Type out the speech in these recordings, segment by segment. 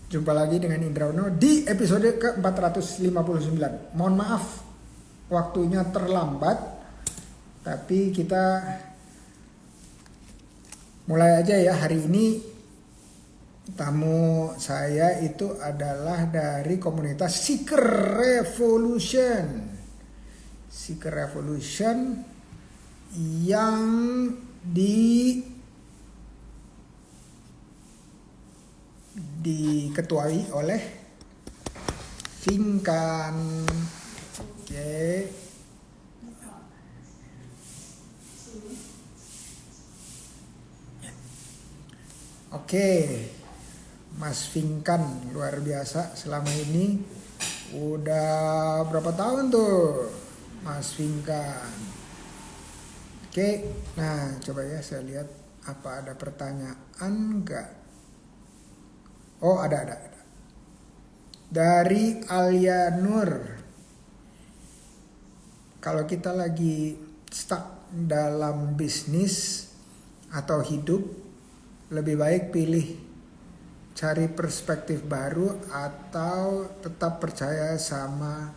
Jumpa lagi dengan Indra Uno di episode ke-459. Mohon maaf waktunya terlambat, tapi kita mulai aja ya. Hari ini tamu saya itu adalah dari komunitas Seeker Revolution. Seeker Revolution yang diketuai oleh Finkan. Oke, Mas Finkan luar biasa selama ini. Udah berapa tahun tuh Mas Finkan? Oke, nah coba ya saya lihat apa ada pertanyaan enggak. Oh ada. Dari Alia Nur. Kalau kita lagi stuck dalam bisnis atau hidup, lebih baik pilih cari perspektif baru atau tetap percaya sama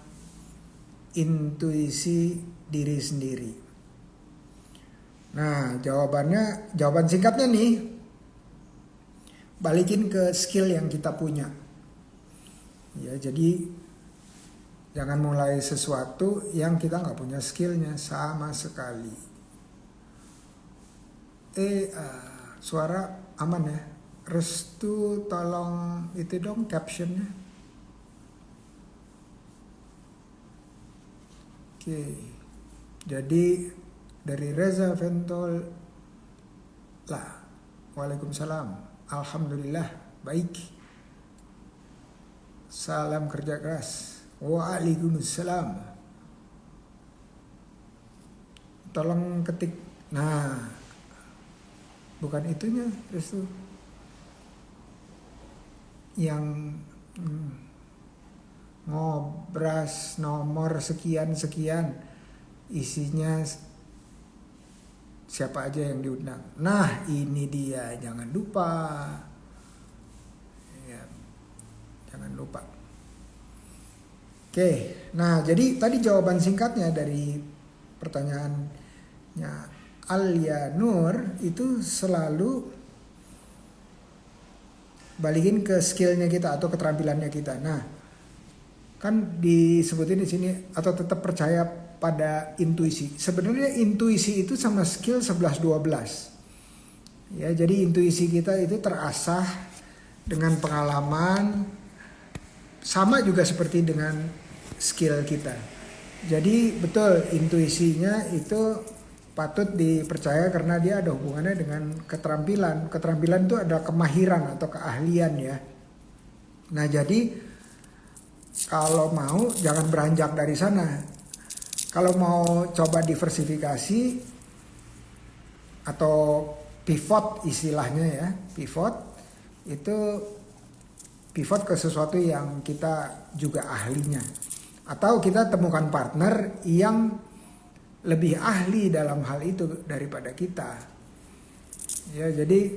intuisi diri sendiri. Nah, jawaban singkatnya nih, balikin ke skill yang kita punya. Ya, jadi jangan mulai sesuatu yang kita nggak punya skillnya sama sekali. Suara aman ya? Restu tolong itu dong captionnya. Oke, jadi dari Reza Ventol lah. Waalaikumsalam. Alhamdulillah baik. Salam kerja keras. Waalaikumsalam. Tolong ketik. Nah, bukan itunya Restu. Yang ngobras nomor sekian isinya siapa aja yang diundang. Nah, ini dia, jangan lupa. Ya, jangan lupa. Oke, nah jadi tadi jawaban singkatnya dari pertanyaannya Alia Nur itu selalu balikin ke skillnya kita atau keterampilannya kita. Nah, kan disebutin di sini atau tetap percaya pada intuisi. Sebenarnya intuisi itu sama skill 11-12. Ya, jadi intuisi kita itu terasah dengan pengalaman, sama juga seperti dengan skill kita. Jadi betul intuisinya itu patut dipercaya karena dia ada hubungannya dengan keterampilan. Keterampilan itu adalah kemahiran atau keahlian ya. Nah, jadi kalau mau jangan beranjak dari sana. Kalau mau coba diversifikasi atau pivot istilahnya ya, pivot ke sesuatu yang kita juga ahlinya. Atau kita temukan partner yang lebih ahli dalam hal itu daripada kita. Ya, jadi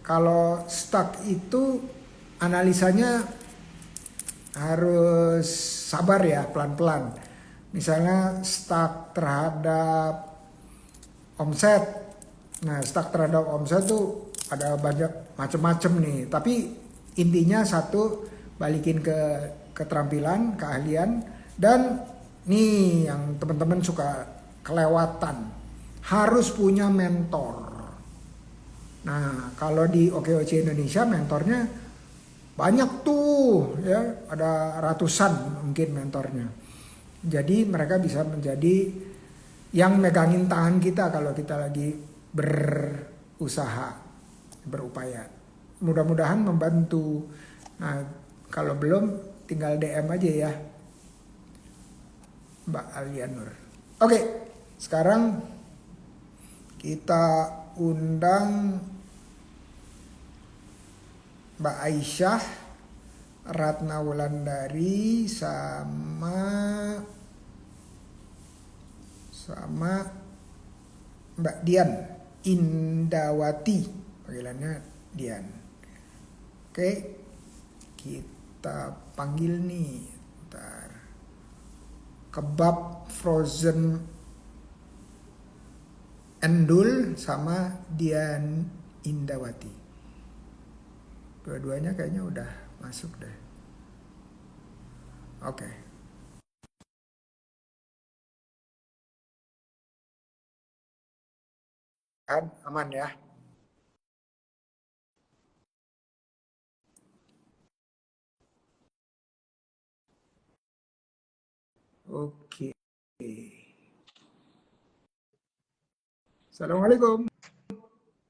kalau stuck itu analisanya harus sabar ya, pelan-pelan. Misalnya stuck terhadap omset. Nah, stuck terhadap omset tuh ada banyak macam-macam nih. Tapi intinya satu, balikin ke keterampilan, keahlian. Dan nih yang teman-teman suka kelewatan, harus punya mentor. Nah, kalau di OKOC Indonesia mentornya banyak tuh ya, ada ratusan mungkin mentornya. Jadi mereka bisa menjadi yang megangin tangan kita kalau kita lagi berusaha, berupaya. Mudah-mudahan membantu. Nah, kalau belum tinggal DM aja ya, Mbak Alia Nur. Oke, sekarang kita undang Mbak Aisyah, Ratna Wulandari sama Mbak Dian Indawati, panggilannya Dian. Oke, kita panggil nih. Ntar. Kebab frozen endul sama Dian Indawati. Dua-duanya kayaknya udah masuk deh. Oke. Kan aman ya. Oke. Assalamualaikum.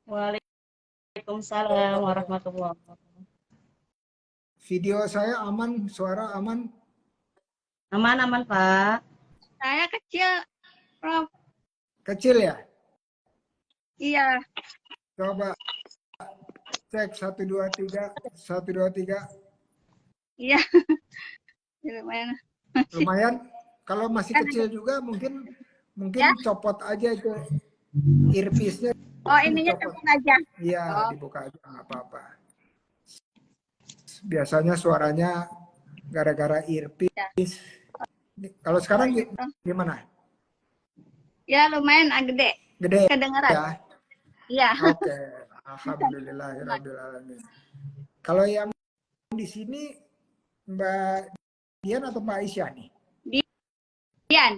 Waalaikumsalam warahmatullahi wabarakatuh. Video saya aman, suara aman. Aman-aman, Pak. Saya kecil, Prof. Kecil ya? Iya, Coba cek 1 2 3 1 2 3. iya. Lumayan. Lumayan. Kalau masih Kan kecil juga mungkin ya? copot aja itu earpiece-nya. Oh, ininya Copot. telepon aja. Iya, Oh. dibuka aja nggak apa-apa. Biasanya suaranya gara-gara earpiece. Ya. Kalau sekarang Oh, gitu. gimana? Ya, lumayan gede. Gede Kedengeran. ya? Iya. Oke. Alhamdulillahirrahmanirrahim. Kalau yang di sini Mbak Dian atau Mbak Aisyah nih? Dian.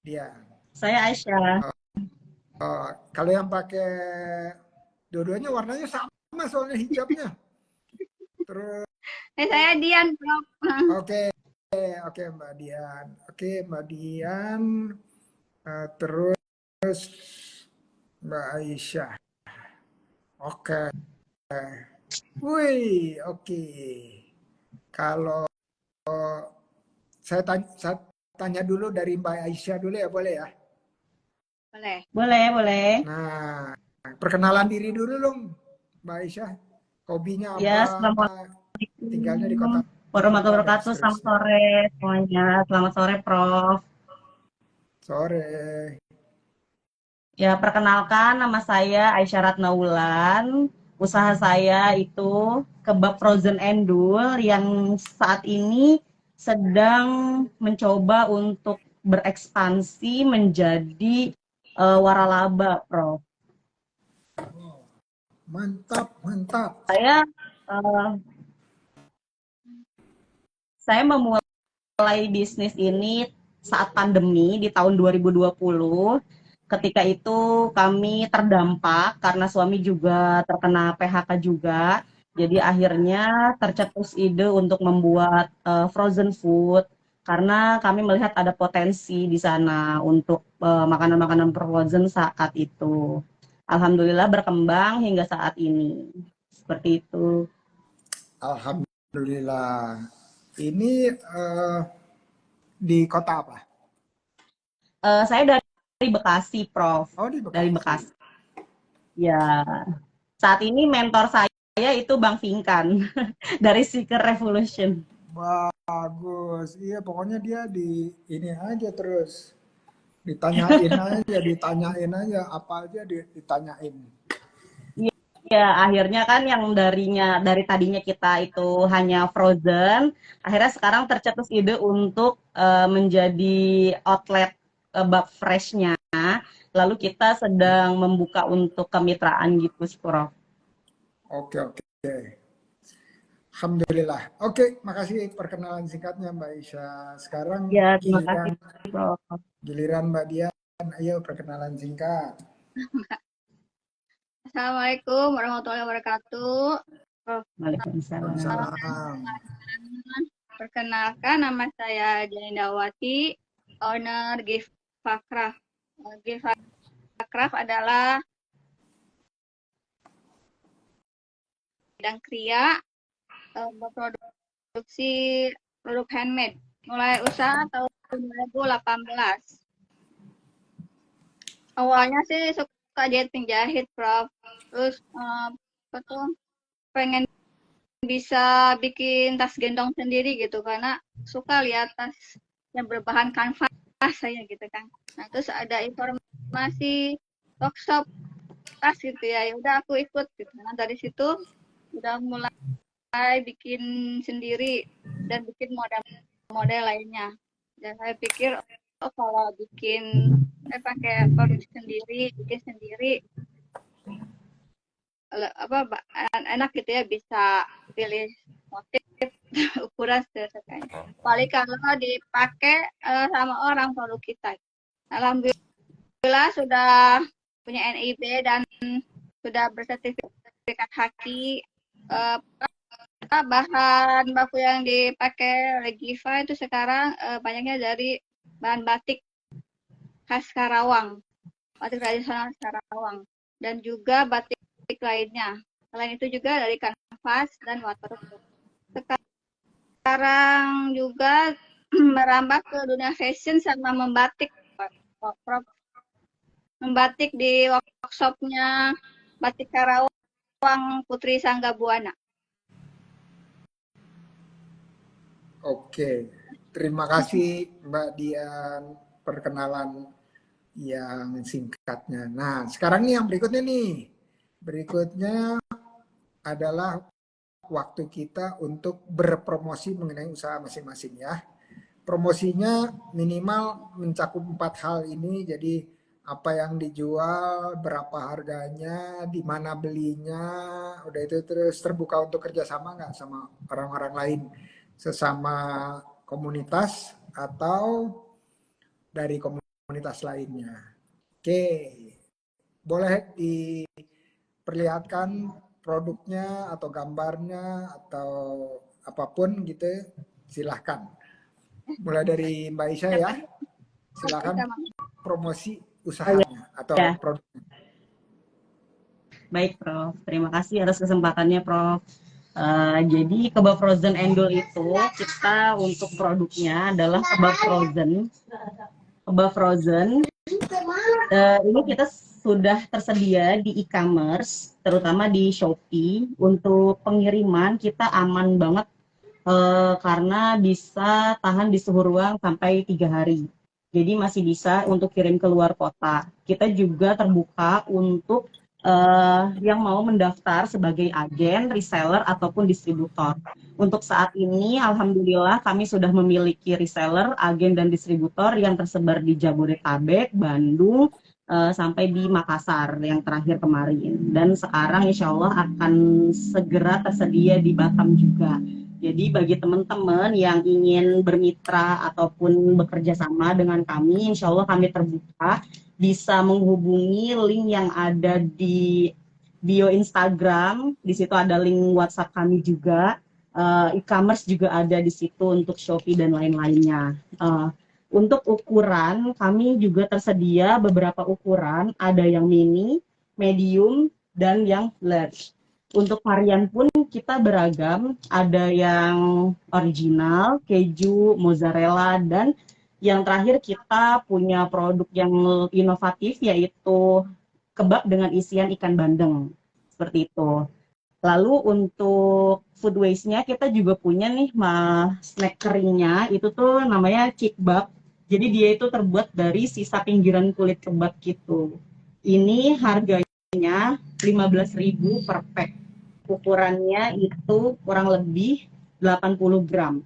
Dian. Saya Aisyah. Oh, kalau yang pakai dua-duanya warnanya sama soalnya hijabnya. Terus Saya Dian, Prof. oke Mbak Dian. Oke Mbak Dian. Terus Mbak Aisyah. Oke. Wih, oke. Kalau saya tanya dulu dari Mbak Aisyah dulu ya, boleh ya? Boleh. Boleh. Nah, perkenalan diri dulu dong, Mbak Aisyah. Hobinya Ya, apa? Tinggalnya di kota warahmatullahi apa dan wabarakatuh. Selamat seterusnya. sore semuanya. Selamat sore, Prof. Sore. Ya, perkenalkan nama saya Aisyah Ratnaulan. Usaha saya itu kebab frozen endul yang saat ini sedang mencoba untuk berekspansi menjadi waralaba, Prof. Mantap. Eh, saya memulai bisnis ini saat pandemi di tahun 2020. Ketika itu kami terdampak karena suami juga terkena PHK juga. Jadi akhirnya tercetus ide untuk membuat frozen food karena kami melihat ada potensi di sana untuk makanan-makanan frozen saat itu. Alhamdulillah berkembang hingga saat ini. Seperti itu. Alhamdulillah. Ini di kota apa? Saya dari Bekasi, Prof. Oh, di Bekasi. Dari Bekasi. Ya. Saat ini mentor saya itu Bang Finkan dari Seeker Revolution. Bagus. Iya, pokoknya dia di ini aja terus. Ditanyain aja apa aja ditanyain. Ya, akhirnya kan yang dari tadinya kita itu hanya frozen, akhirnya sekarang tercetus ide untuk menjadi outlet bab freshnya. Lalu kita sedang membuka untuk kemitraan gitu, Prof. Oke. Alhamdulillah. Oke, makasih perkenalan singkatnya Mbak Isya. Sekarang Ya, terima kasih, Prof. giliran Mbak Dian. Ayo perkenalan singkat. Assalamualaikum warahmatullahi wabarakatuh. Waalaikumsalam. Salam. Perkenalkan, nama saya Janindawati, owner Gifakraf. Gifakraf adalah bidang kriya, memproduksi produk handmade. Mulai usaha tahun 2018. Awalnya sih suka jahit penjahit, Prof. Terus pengen bisa bikin tas gendong sendiri gitu karena suka lihat tas yang berbahan kanvas saya gitu kan. Nah, terus ada informasi workshop tas gitu ya. Ya udah aku ikut gitu. Nah, dari situ udah mulai bikin sendiri dan bikin model-model lainnya. Dan saya pikir, oh kalau pakai produk sendiri, bikin sendiri, enak gitu ya, bisa pilih motif, ukuran sesuai. Paling kalau dipakai sama orang produk kita. Alhamdulillah sudah punya NIB dan sudah bersertifikat HAKI. Bahan baku yang dipakai Legiva itu sekarang banyaknya dari bahan batik khas Karawang, batik tradisional Karawang, dan juga batik lainnya. Selain itu juga dari kanvas dan waterproof. Sekarang juga merambah ke dunia fashion sama membatik, Prof. Membatik di workshopnya Batik Karawang Putri Sanggabuana. Oke, terima kasih Mbak Dian perkenalan yang singkatnya. Nah, sekarang nih yang berikutnya nih. Berikutnya adalah waktu kita untuk berpromosi mengenai usaha masing-masing ya. Promosinya minimal mencakup 4 hal ini. Jadi apa yang dijual, berapa harganya, di mana belinya, udah itu terus terbuka untuk kerjasama nggak sama orang-orang lain, sesama komunitas atau dari komunitas lainnya. Oke, boleh diperlihatkan produknya atau gambarnya atau apapun gitu, silahkan. Mulai dari Mbak Isya ya, silahkan promosi usahanya atau Ya. produknya. Baik, Prof. Terima kasih atas kesempatannya, Prof. Jadi kebab frozen endul itu kita untuk produknya adalah kebab frozen. Kebab frozen ini kita sudah tersedia di e-commerce, terutama di Shopee. Untuk pengiriman kita aman banget karena bisa tahan di suhu ruang sampai 3 hari. Jadi masih bisa untuk kirim ke luar kota. Kita juga terbuka untuk yang mau mendaftar sebagai agen, reseller, ataupun distributor. Untuk saat ini, alhamdulillah kami sudah memiliki reseller, agen, dan distributor yang tersebar di Jabodetabek, Bandung, sampai di Makassar yang terakhir kemarin. Dan sekarang insya Allah akan segera tersedia di Batam juga. Jadi bagi teman-teman yang ingin bermitra ataupun bekerja sama dengan kami, insya Allah kami terbuka, bisa menghubungi link yang ada di bio Instagram. Di situ ada link WhatsApp kami juga. E-commerce juga ada di situ untuk Shopee dan lain-lainnya. Untuk ukuran, kami juga tersedia beberapa ukuran. Ada yang mini, medium, dan yang large. Untuk varian pun kita beragam. Ada yang original, keju, mozzarella, dan yang terakhir kita punya produk yang inovatif yaitu kebab dengan isian ikan bandeng. Seperti itu. Lalu untuk food waste-nya kita juga punya nih snack keringnya, itu tuh namanya cikbab. Jadi dia itu terbuat dari sisa pinggiran kulit kebab gitu. Ini harganya 15.000 per pack. Ukurannya itu kurang lebih 80 gram.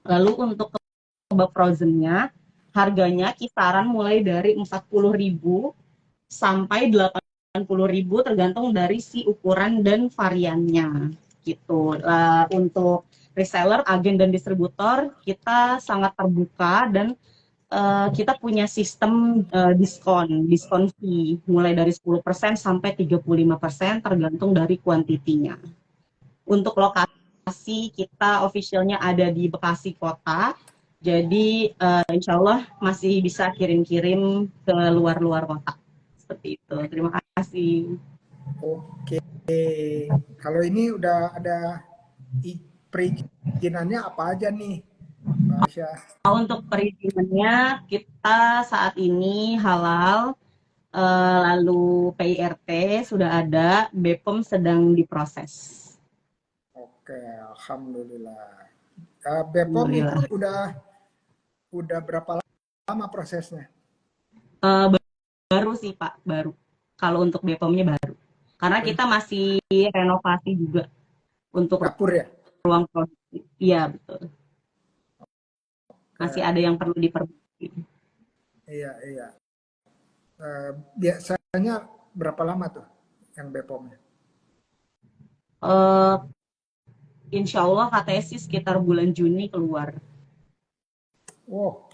Lalu untuk kebab frozen-nya harganya kisaran mulai dari 40.000 sampai 80.000 tergantung dari si ukuran dan variannya gitu. Untuk reseller, agen, dan distributor kita sangat terbuka dan kita punya sistem diskon fee mulai dari 10% sampai 35% tergantung dari kuantitinya. Untuk lokasi kita officialnya ada di Bekasi Kota. Jadi insya Allah masih bisa kirim-kirim ke luar-luar kota. Seperti itu. Terima kasih. Oke, kalau ini udah ada perizinannya apa aja nih, Mbak Aisyah? Untuk perizinannya kita saat ini halal, lalu PIRT sudah ada, BPOM sedang diproses. Oke, alhamdulillah. BPOM itu udah berapa lama prosesnya? Baru sih Pak, baru. Kalau untuk BPOM-nya baru. Karena kita masih renovasi juga untuk dapur ya? ruang produksi. Iya, betul. Masih ada Oke, yang perlu diperbaiki. iya, iya. Biasanya berapa lama tuh yang BPOM-nya? Eh, Insya Allah katanya sih sekitar bulan Juni keluar. Wow,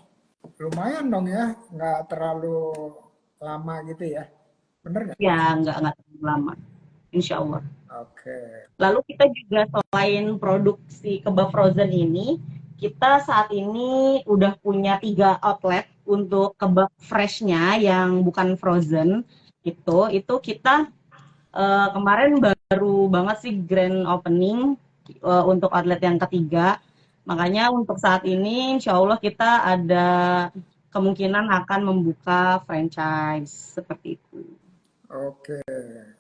lumayan dong ya, nggak terlalu lama gitu ya. Bener nggak? Ya, nggak terlalu lama. Insya Allah. Oke, Lalu kita juga selain produksi kebab frozen ini, kita saat ini udah punya 3 outlet untuk kebab freshnya yang bukan frozen. Itu kita kemarin baru banget sih grand opening untuk outlet yang ketiga. Makanya untuk saat ini, insya Allah kita ada kemungkinan akan membuka franchise seperti itu. oke.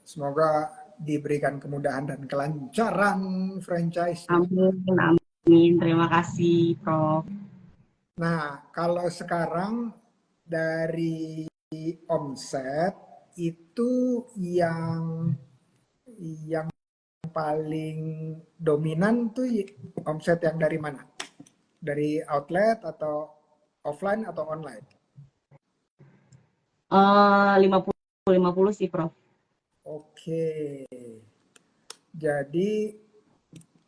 Semoga diberikan kemudahan dan kelancaran franchise-nya. Amin, amin. Terima kasih, Prof. Nah, kalau sekarang dari omset itu yang paling dominan tuh omset yang dari mana? Dari outlet atau offline atau online? 50-50 sih, Prof. Oke, jadi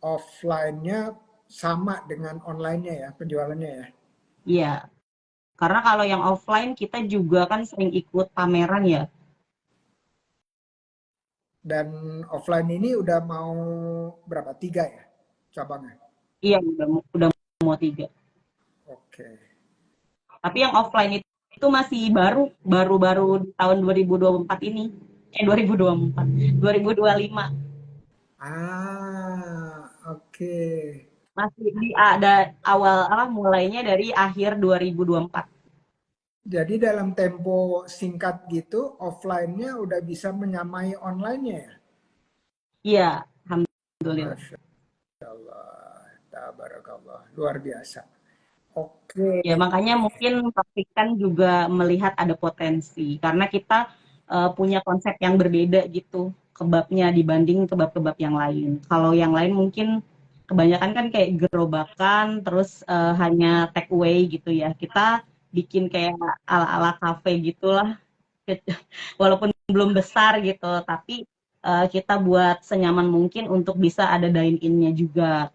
offline-nya sama dengan online-nya ya, penjualannya ya. Iya, karena kalau yang offline kita juga kan sering ikut pameran ya. Dan offline ini udah mau berapa? 3 ya cabangnya? Iya, udah mau 3. Oke. Tapi yang offline itu masih baru-baru di tahun 2024 ini. 2024, 2025. Oke. Masih ada awal apa mulainya dari akhir 2024. Jadi dalam tempo singkat gitu, offline-nya udah bisa menyamai online-nya ya? Iya, alhamdulillah. Masya Allah, tabarakallah, luar biasa. Oke, Ya, makanya mungkin pastikan juga melihat ada potensi karena kita punya konsep yang berbeda gitu kebabnya dibanding kebab-kebab yang lain. Kalau yang lain mungkin kebanyakan kan kayak gerobakan terus hanya take away gitu ya. Kita bikin kayak ala-ala cafe gitulah. Walaupun belum besar gitu, tapi kita buat senyaman mungkin untuk bisa ada dine in-nya juga.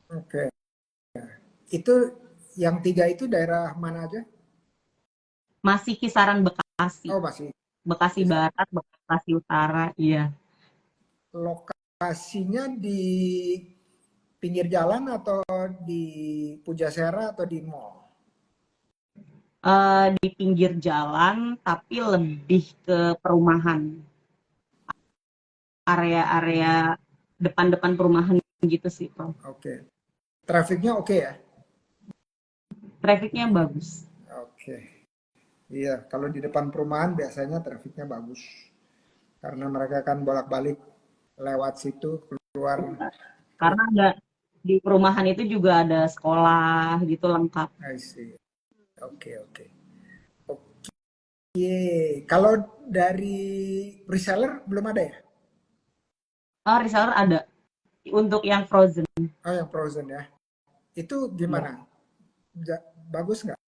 oke. Itu yang 3 itu daerah mana aja? Masih kisaran Bekasi. Oh, masih Bekasi bisa. Barat, Bekasi Utara, iya. Lokasinya di pinggir jalan atau di Pujasera atau di mall? Di pinggir jalan, tapi lebih ke perumahan, area-area depan-depan perumahan gitu sih, Prof. Oke. Trafiknya oke ya? Trafficnya bagus. Oke. Iya, kalau di depan perumahan biasanya trafiknya bagus. Karena mereka kan bolak-balik lewat situ, keluar. Karena ada di perumahan itu juga ada sekolah gitu lengkap. I see. Oke, oke. Oke, kalau dari reseller belum ada ya? Oh, reseller ada untuk yang frozen. Oh, yang frozen ya. Itu Ya. gimana? Bagus nggak?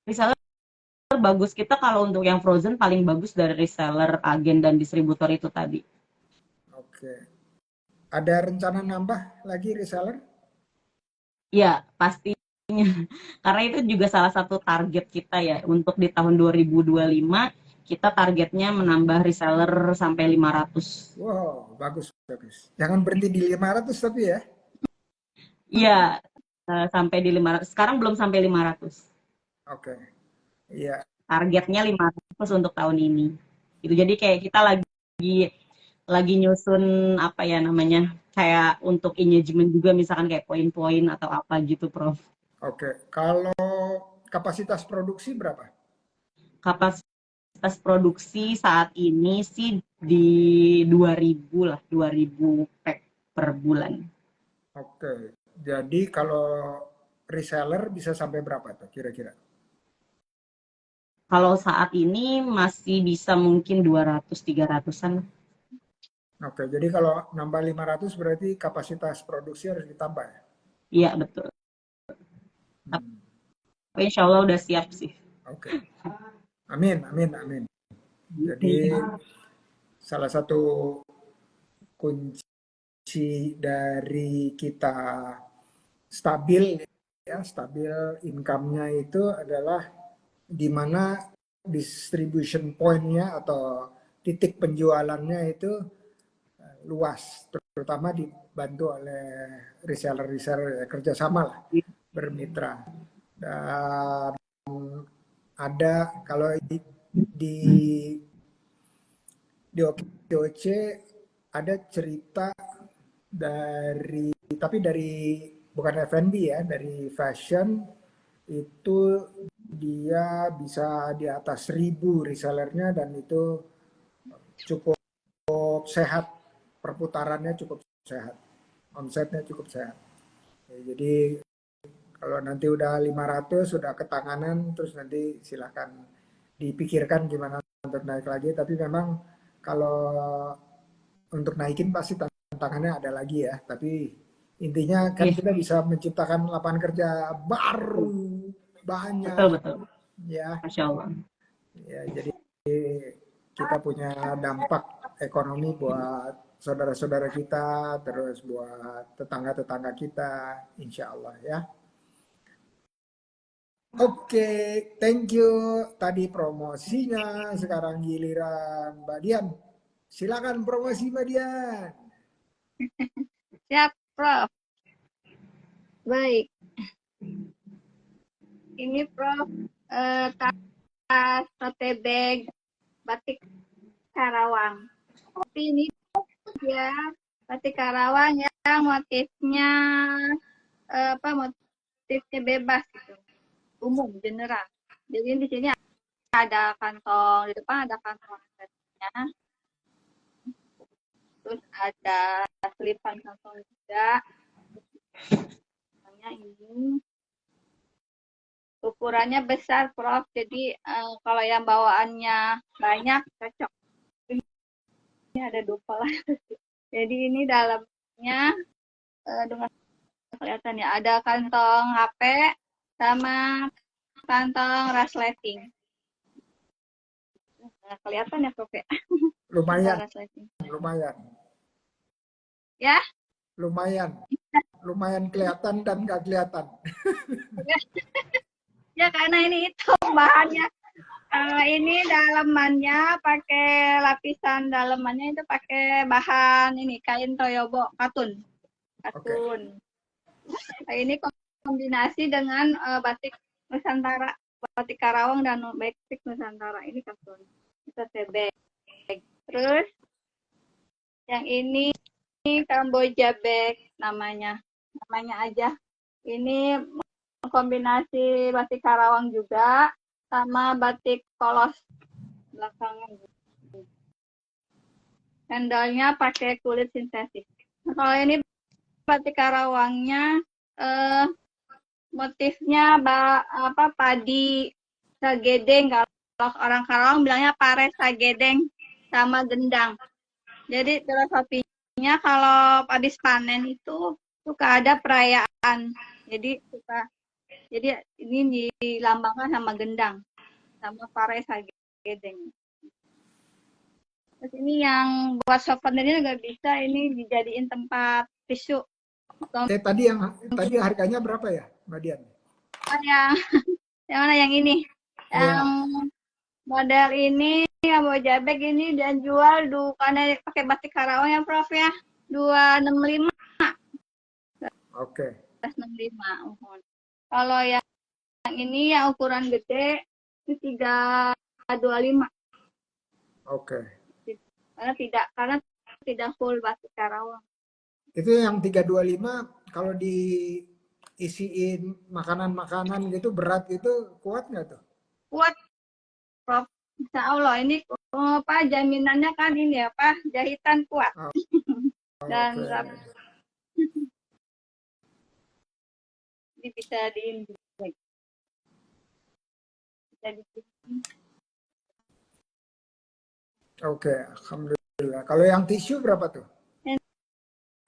Reseller bagus kita kalau untuk yang frozen paling bagus dari reseller, agen dan distributor itu tadi. Oke. Ada rencana nambah lagi reseller? Ya, pasti. Karena itu juga salah satu target kita ya untuk di tahun 2025 kita targetnya menambah reseller sampai 500. Wow, bagus, bagus. Jangan berhenti di 500 tapi ya. Iya, sampai di 500. Sekarang belum sampai 500. Oke. Iya, Targetnya 500 untuk tahun ini. Itu jadi kayak kita lagi nyusun apa ya namanya? Kayak untuk engagement juga misalkan kayak poin-poin atau apa gitu, Prof. oke. Kalau kapasitas produksi berapa? Kapasitas produksi saat ini sih di 2000 lah, 2000 pack per bulan. Oke. Jadi kalau reseller bisa sampai berapa tuh kira-kira? Kalau saat ini masih bisa mungkin 200 300-an. Oke, jadi kalau nambah 500 berarti kapasitas produksi harus ditambah ya? Iya, betul. Hmm, Tapi insya Allah udah siap sih. oke. Amin, amin, amin. Jadi Iya. salah satu kunci dari kita stabil ya, stabil income-nya itu adalah di mana distribution point-nya atau titik penjualannya itu luas, terutama dibantu oleh reseller-reseller kerjasama lah, bermitra. Dan ada kalau di di OKOC ada cerita dari tapi dari bukan F&B ya, dari fashion itu dia bisa di atas 1.000 resellernya dan itu cukup sehat, perputarannya cukup sehat, omsetnya cukup sehat. Ya, jadi kalau nanti udah 500 sudah ketanganan terus nanti silakan dipikirkan gimana untuk naik lagi. Tapi memang kalau untuk naikin pasti tantangannya ada lagi ya. Tapi intinya kan Iya, kita bisa menciptakan lapangan kerja baru betul banyak betul. ya. Masya Allah. Ya jadi kita punya dampak ekonomi buat saudara-saudara kita, terus buat tetangga-tetangga kita, insya Allah ya. Oke, thank you. Tadi promosinya, sekarang giliran Mbak Dian. Silakan promosi Mbak Dian. Siap, Prof. Baik. Ini Prof, tas tote bag batik Karawang. Tapi ini ya batik Karawang yang motifnya motifnya bebas gitu, umum, general. Jadi di sini ada kantong, di depan ada kantong asetnya, terus ada selipan kantong juga. Kantongnya ini ukurannya besar, Prof. Jadi kalau yang bawaannya banyak cocok. Ini ada dupa lah. Jadi ini dalamnya dengan kelihatan ya ada kantong HP sama kantong resleting. Nah, kelihatan ya Prof ya? Lumayan, Kantong resleting. lumayan, Ya, lumayan. Lumayan kelihatan dan nggak kelihatan. ya karena ini hitam bahannya. Ini dalamannya pakai lapisan dalamannya itu pakai bahan ini kain toyobo katun. Oke, Katun. Nah, ini kombinasi dengan batik Nusantara, batik Karawang dan batik Nusantara. Ini katun. Itu tebek. Terus yang ini Kamboja bag namanya. Namanya aja. Ini kombinasi batik Karawang juga sama batik polos belakangnya. Handle-nya pakai kulit sintetis. Nah, kalau ini batik Karawangnya motifnya padi sagedeng, kalau orang Karawang bilangnya pare sagedeng sama gendang. Jadi filosofinya kalau habis panen itu suka ada perayaan. Jadi ini dilambangkan sama gendang sama pare sagedeng. Terus ini yang buat souvenirnya juga bisa ini dijadiin tempat tisu. tadi harganya berapa ya, Mbak Dian? Yang mana yang ini? Yang Ya, model ini yang mau jabek ini dan jual karena pakai batik Karawang ya Prof ya. 265. oke, 265. Kalau yang ini yang ukuran gede itu 325. oke. Karena tidak full batik Karawang. Itu yang 325 kalau diisiin makanan-makanan gitu berat itu kuat nggak tuh? Kuat Prof. Insya Allah ini jaminannya kan ini jahitan kuat. Oh, Dan oke. ini bisa bisa di Oke, alhamdulillah. Kalau yang tisu berapa tuh?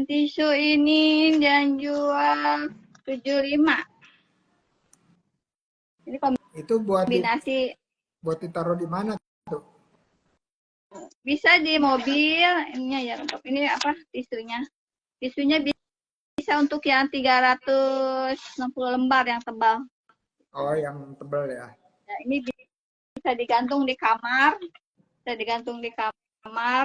Tisu ini dan jual 75. Ini Itu kombinasi, buat ditaruh di mana tuh? bisa di mobil. Ininya ya, untuk ini apa tisunya? Tisunya bisa untuk yang 360 lembar yang tebal. Oh, yang tebal ya. Nah, ini bisa digantung di kamar,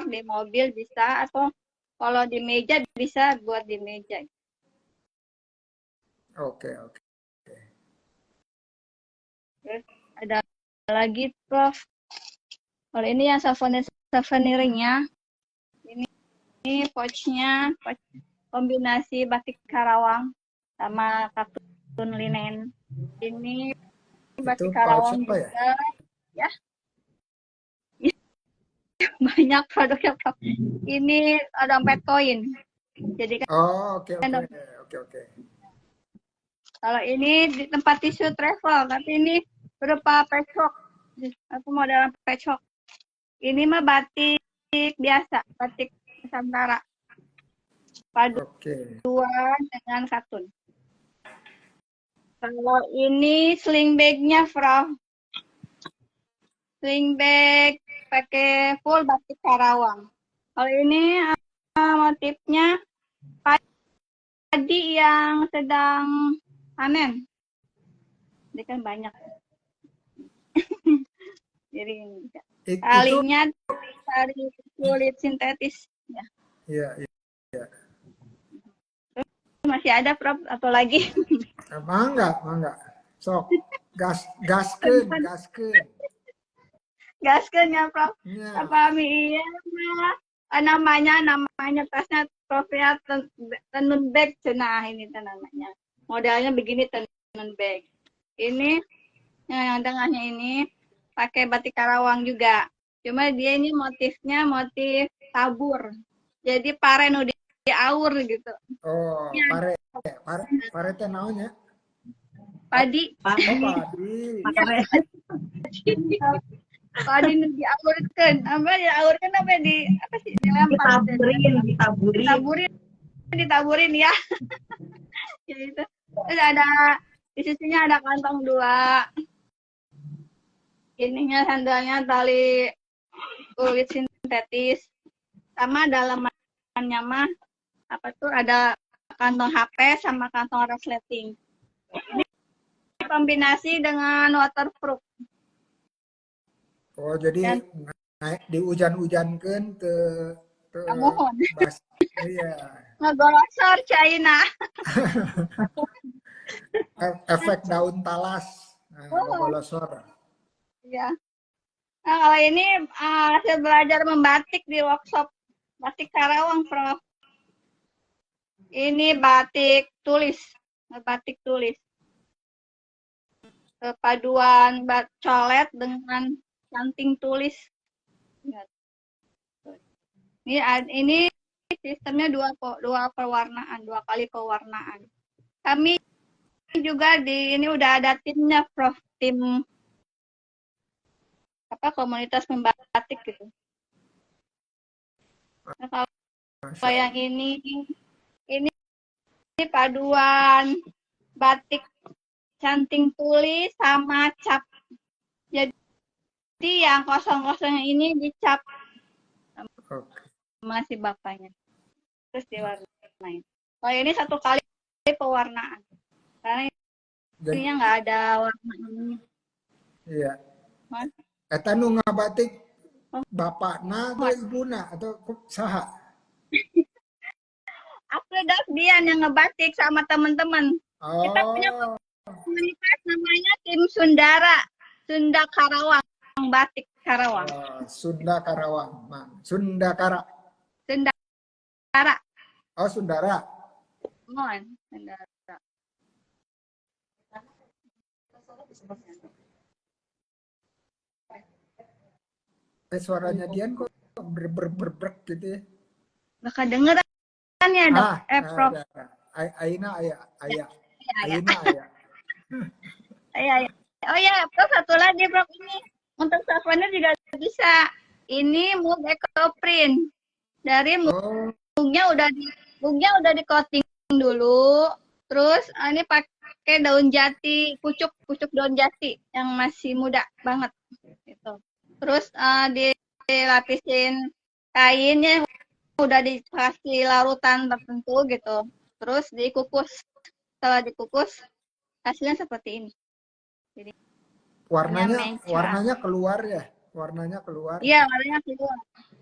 di mobil bisa, atau kalau di meja bisa buat di meja. Oke, oke. Terus ada lagi Prof. Kalau ini yang souvenirnya, ini pouchnya kombinasi batik Karawang sama katun linen. Ini batik Itu pouch Karawang apa ya? juga, ya. Banyak produknya Prof. Ini ada dompet koin. Jadi kan Oh, oke, oke. Oke, oke. kalau ini di tempat tisu travel, tapi ini berupa patchwork. Aku modelan patchwork. Ini mah batik biasa, batik Nusantara. Oke. Paduan dengan katun. Kalau ini sling bag-nya, Prof. Sling bag pakai full batik Karawang. Kalau ini motifnya padi yang sedang panen. Ini kan banyak. Jadi Itu talinya dari kulit sintetis. Ya. iya, iya. Masih ada, Prof, atau lagi? Mangga. Sok, gaskeun. Gaskeun ya, Prof. Ya. Apa iya namanya tasnya Prof ya, tenun bag cenah ini namanya. Modelnya begini, tenun bag. Ini yang tengahnya ini pakai batik Karawang juga. Cuma dia ini motifnya motif tabur. Jadi pare nu diaur gitu. Oh, Ya, pare teh naon ya? padi. Oh, Padi. padi. Padi nu diaurkeun. Apa diaurkeun apa apa sih dilempar? Ditaburin ya. Ya itu. Terus ada di sisinya ada kantong 2. Ininya sandalnya tali kulit sintetis. Sama dalamannya mah apa tuh ada kantong HP sama kantong resleting. Ini kombinasi dengan waterproof. Oh, jadi naik di hujan-hujankeun teu Mohon. bas. Iya. Ngegosor China. Efek daun talas. Nah, golosor. Ya. Nah, kalau ini hasil belajar membatik di workshop batik Karawang, Prof. Ini batik tulis. Paduan colet dengan canting tulis. Ini sistemnya dua pewarnaan, 2 kali pewarnaan. Kami juga ini udah ada timnya, Prof. Tim komunitas membatik gitu. Nah, kalau yang ini paduan batik canting tulis sama cap. Jadi yang kosong-kosongnya ini dicap sama si bapaknya. Terus diwarnain. Kalau ini 1 kali pewarnaan. Karena ininya nggak ada warna ini. Iya. Eta nu ngabatik bapakna atau ibuna atau saha? Aku Dian yang ngebatik sama teman-teman. Oh. Kita punya komunitas namanya Tim Sundara, Sunda Karawang, Batik Karawang. Sunda Karawang, Sundakara. Sundara. Oh, Sundara. Mohon, Sundara. Suaranya Dian kok berbrek gitu ya? Bakal kedengeran ya, Dok? Prof. Aina aya. Iya. Oh ya, Prof, satu lagi, Prof, ini untuk souvenir juga bisa. Ini mug ekoprint. Dari Oh, mugnya udah di coating dulu. Terus ini pakai daun jati, pucuk daun jati yang masih muda banget gitu. Terus dilapisin kainnya udah dikasih larutan tertentu gitu. Terus dikukus. Setelah dikukus hasilnya seperti ini. Jadi hanya warnanya mencra. warnanya keluar ya, warnanya keluar. Iya, warnanya keluar.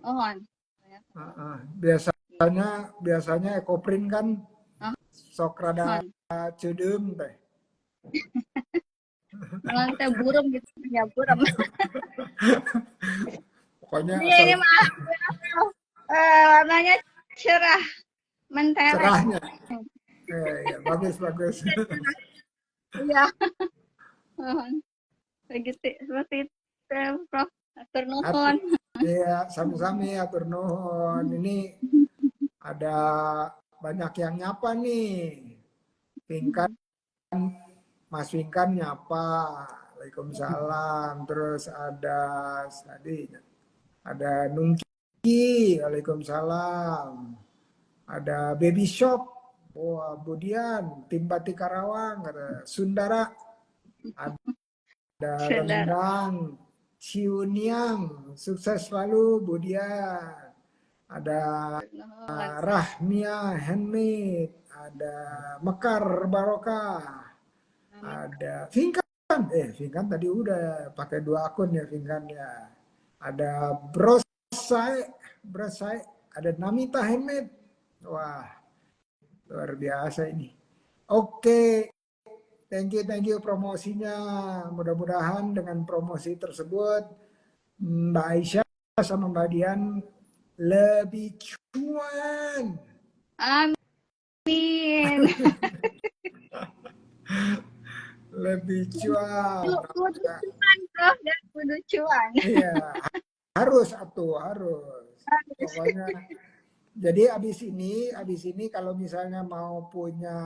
Mohon. Biasanya ekoprint kan sok rada Mohon. cedem teh. Jangan teh burem gitu, ya burem. Pokoknya Iya, asal ini mah warnanya cerah, mentereng. cerahnya. Ya, bagus bagus. Iya, mohon. Begitu, seperti itu, Prof. Atur nuhun. Iya, sami-sami atur nuhun. Ini ada banyak yang nyapa nih. Pinkan, Mas Pinkan nyapa. Waalaikumsalam. Terus ada tadi ada Nungki, waalaikumsalam. Ada Baby Shop, wah Budian, tim Batik Karawang, ada Sundara, ada Saudara. Rendang, Ciuniang, sukses selalu Budian. Ada Nuhun. Rahmia Handmade, ada Mekar Barokah, Amin. ada Vinkan, Vinkan tadi udah pakai 2 akun ya Vinkan ya. Ada Brosai, ada Namita Handmade. Wah, luar biasa ini. Oke, thank you promosinya. Mudah-mudahan dengan promosi tersebut Mbak Aisyah sama Mbak Dian lebih cuan. Amin. Lebih cuan. Kudu cuan, Prof. Dan kudu cuan. Iya, harus harus. Pokoknya jadi abis ini kalau misalnya mau punya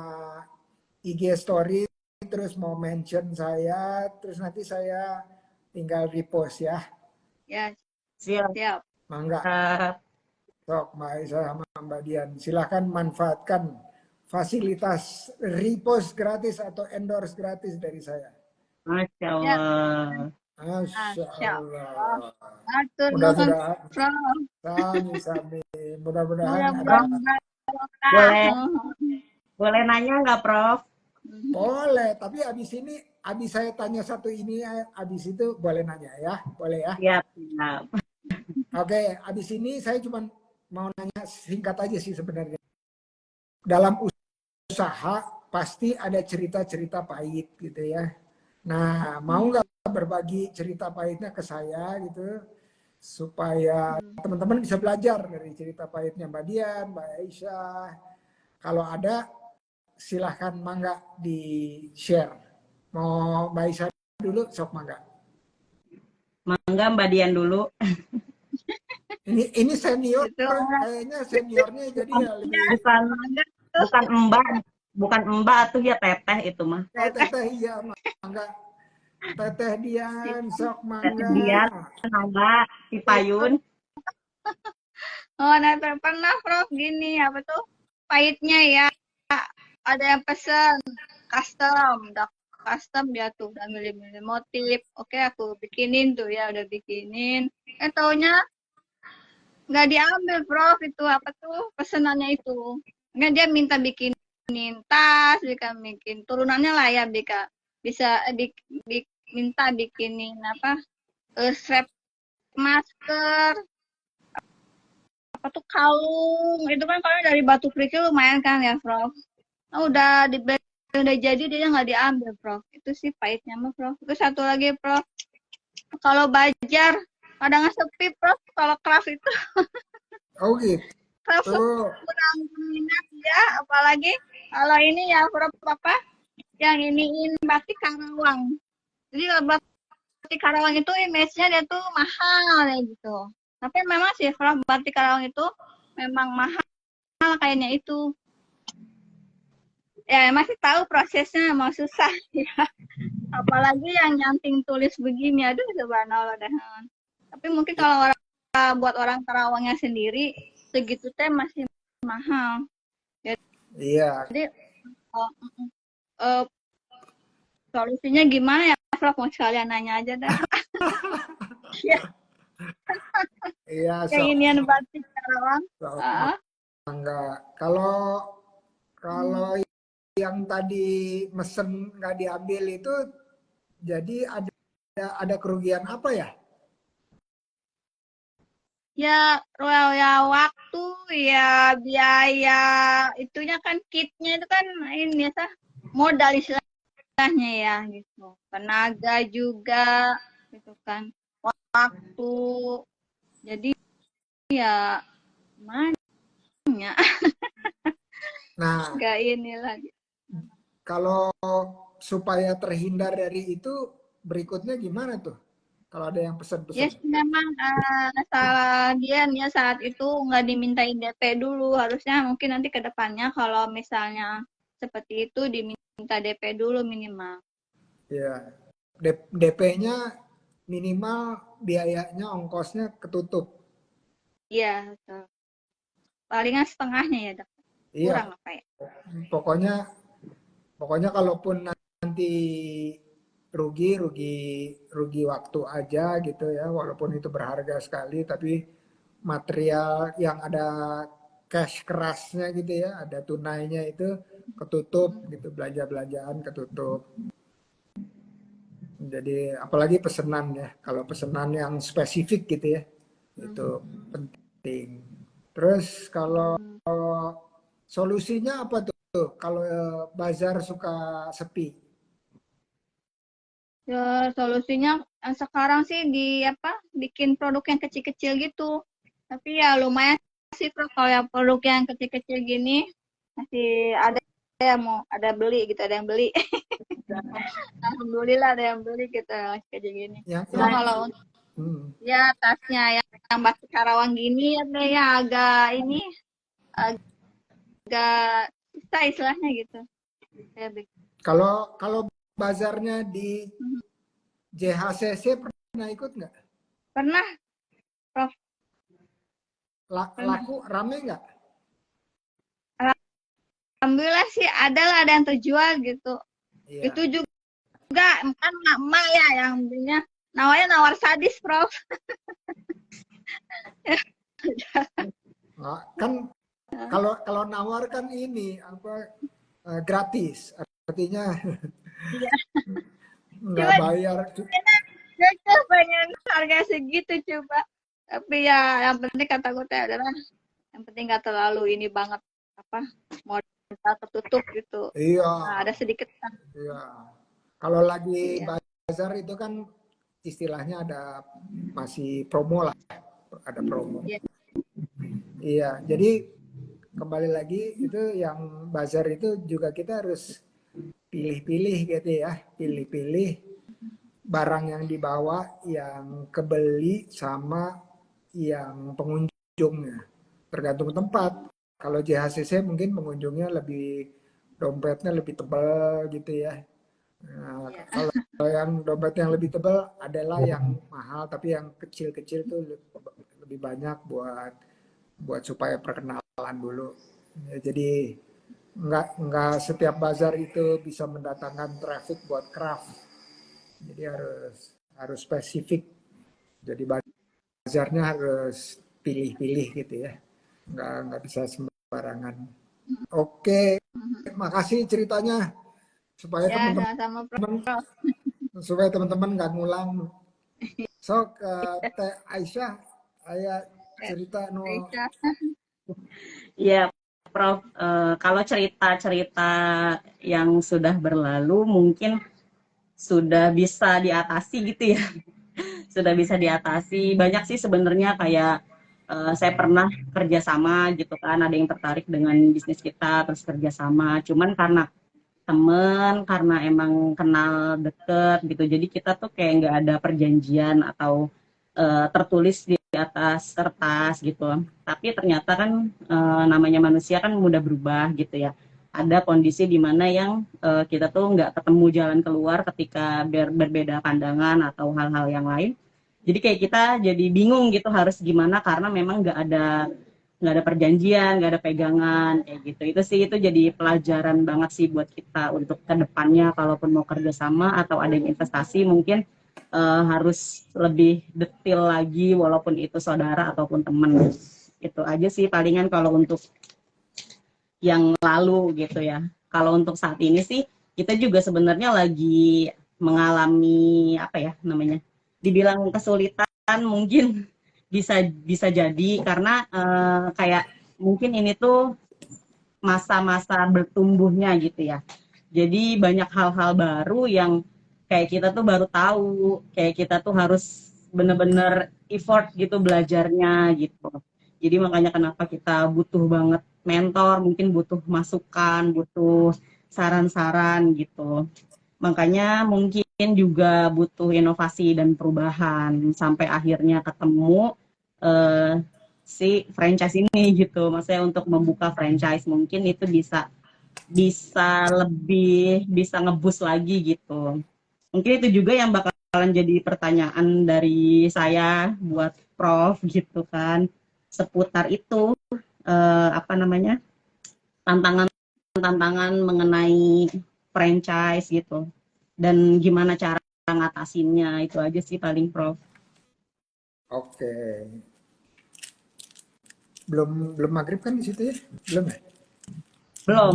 IG story terus mau mention saya, terus nanti saya tinggal repost ya. Ya, Siap. siap. Mangga, sok Mbak Aisyah sama Mbak Dian. Silahkan manfaatkan fasilitas repost gratis atau endorse gratis dari saya. Masya Ya, Allah. Masya siap. Allah. Atur nuhun, Mudah-mudahan Prof. sami-sami. Mudah-mudahan ada. Mudah-mudahan barokah. Boleh Nuhun. boleh nanya nggak, Prof? Boleh, tapi abis saya tanya satu ini, abis itu boleh nanya ya, boleh ya. Siap, siap. Oke, abis ini saya cuma mau nanya singkat aja sih sebenarnya. Dalam usaha pasti ada cerita-cerita pahit gitu ya. Nah, mau nggak berbagi cerita pahitnya ke saya gitu, supaya teman-teman bisa belajar dari cerita pahitnya Mbak Dian, Mbak Aisyah. Kalau ada, silahkan mangga di share. Mau Mbak Aisyah dulu, sok mangga. Mangga Mbak Dian dulu. Ini senior, Itu kayaknya seniornya jadi ya lebih. Bukan bukan bukan mbak tuh ya teteh itu mah. Oh teteh iya mangga. Teteh Dian, sok Teteh mangga. Dian, mangga, si Payun. oh, nah pernah Prof gini apa tuh pahitnya ya ada yang pesen custom, udah custom dia tuh udah milih-milih motif. Oke, aku bikinin tuh ya udah bikinin. Taunya nggak diambil Prof itu apa tuh pesenannya itu. Nggak dia minta bikinin tas, bikin turunannya lah ya bisa minta bikinin apa strap masker apa tuh kalung itu kan kalau dari batu kerikil lumayan kan ya Prof. Nah, udah jadi dia nggak diambil Prof. Itu sih pahitnya mah Prof. Terus satu lagi Prof. Kalau Bajar kadang sepi Prof. Kalau craft itu Oh gitu. craft kurang minat ya. Apalagi kalau ini ya Prof apa yang iniin batik Karawang. Jadi kalau batik Karawang itu image-nya dia tuh mahal ya gitu. Tapi memang sih Prof batik Karawang itu memang mahal kayaknya itu. Ya masih tahu prosesnya emang susah ya. Apalagi yang nyanting tulis begini, aduh subhanallah dah. Tapi mungkin kalau buat orang Karawangnya sendiri segitu teh masih mahal. Iya. Jadi eh, solusinya gimana ya, Prof? Mau sekalian nanya aja dah. Iya, Yang sok inian batik Karawang. sok Ah, enggak. Kalau hmm. kalau yang tadi mesen nggak diambil itu, jadi ada kerugian apa ya? Ya, ya waktu, ya biaya itunya kan kitnya itu kan ini ya, modal istilahnya ya gitu. Tenaga juga gitu kan. Waktu. Jadi ya mana Nah, nggak ini lagi. kalau supaya terhindar dari itu, berikutnya gimana tuh? Kalau ada yang Ya pesan-pesan. sih memang salah dia ya saat itu nggak dimintain DP dulu. Harusnya mungkin nanti ke depannya kalau misalnya seperti itu diminta DP dulu minimal. Ya, DP-nya minimal, biayanya, ongkosnya ketutup. Iya, betul. Palingan setengahnya ya, Dok. Iya, Kurang apa ya? pokoknya pokoknya kalaupun nanti rugi, rugi waktu aja gitu ya, walaupun itu berharga sekali, tapi material yang ada cash kerasnya gitu ya, ada tunainya itu ketutup gitu, belanja-belanjaan ketutup. Jadi apalagi pesanan ya, kalau pesanan yang spesifik gitu ya, itu penting. Terus kalau Hmm. solusinya apa tuh kalau bazar suka sepi? Ya, solusinya sekarang sih di apa? Bikin produk yang kecil-kecil gitu. Tapi ya lumayan sih Prof, kalau yang produk yang kecil-kecil gini masih ada yang mau ada beli gitu, ada yang beli. Alhamdulillah ada yang beli gitu kayak gini. Cuma Yang kalau hmm, ya tasnya yang batik Karawang gini ya deh ya agak ini agak susah istilahnya gitu. Saya bikin. kalau bazarnya di JHCC pernah ikut nggak? Pernah Prof, pernah. Laku rame nggak? Alhamdulillah sih ada yang terjual gitu. Itu Iya. juga kan emak ya yang belinya nawanya nawar sadis Prof. Nggak, kan kalau kalau nawar kan ini apa, gratis, artinya Iya. nggak Coba bayar. jajah pengen harga segitu coba. Tapi ya yang penting kata gue teh adalah yang penting nggak terlalu ini banget apa modal tertutup gitu. Iya, Nah, ada sedikit kan. iya. Kalau lagi Iya. bazar itu kan istilahnya ada masih promo lah, ada promo. Iya. Iya, jadi kembali lagi itu yang bazar itu juga kita harus pilih-pilih gitu ya, pilih-pilih barang yang dibawa, yang kebeli sama yang pengunjungnya. Tergantung tempat. Kalau JHCC mungkin pengunjungnya lebih, dompetnya lebih tebal gitu ya. Nah, Iya. kalau yang dompet yang lebih tebal adalah yang mahal, tapi yang kecil-kecil tuh lebih banyak buat buat supaya perkenalan dulu. Ya, jadi nggak setiap bazar itu bisa mendatangkan traffic buat craft. Jadi harus spesifik. Jadi bazarnya harus pilih-pilih gitu ya. Nggak bisa sembarangan. Oke, makasih ceritanya supaya Ya, teman-teman sama-sama Prof. supaya teman-teman nggak ngulang. So, Teh Aisyah, ayah cerita no. Aisyah. Iya, Prof. Kalau cerita-cerita yang sudah berlalu mungkin sudah bisa diatasi gitu ya. Sudah bisa diatasi. Banyak sih sebenarnya kayak saya pernah kerjasama gitu kan, ada yang tertarik dengan bisnis kita, terus kerjasama. Cuman karena temen, karena emang kenal deket gitu, jadi kita tuh kayak nggak ada perjanjian atau tertulis di atas kertas gitu. Tapi ternyata kan namanya manusia kan mudah berubah gitu ya. Ada kondisi di mana yang kita tuh nggak ketemu jalan keluar ketika berbeda pandangan atau hal-hal yang lain. Jadi kayak kita jadi bingung gitu harus gimana karena memang nggak ada perjanjian, nggak ada pegangan kayak gitu. Itu sih itu jadi pelajaran banget sih buat kita untuk kedepannya kalaupun mau kerjasama atau ada yang investasi mungkin harus lebih detail lagi walaupun itu saudara ataupun teman. Itu aja sih palingan kalau untuk yang lalu gitu ya. Kalau untuk saat ini sih kita juga sebenarnya lagi mengalami apa ya namanya? Dibilang kesulitan mungkin bisa bisa jadi karena kayak mungkin ini tuh masa-masa bertumbuhnya gitu ya. Jadi banyak hal-hal baru yang kayak kita tuh baru tahu, kayak kita tuh harus bener-bener effort gitu belajarnya gitu. Jadi makanya kenapa kita butuh banget mentor, mungkin butuh masukan, butuh saran-saran gitu. Makanya mungkin juga butuh inovasi dan perubahan sampai akhirnya ketemu eh, si franchise ini gitu. Maksudnya untuk membuka franchise mungkin itu bisa bisa lebih bisa ngebus lagi gitu. Mungkin itu juga yang bakalan jadi pertanyaan dari saya buat Prof gitu kan seputar itu apa namanya tantangan-tantangan mengenai franchise gitu dan gimana cara ngatasinnya itu aja sih paling Prof. Oke, belum maghrib kan di situ ya? Belum ya? Belum.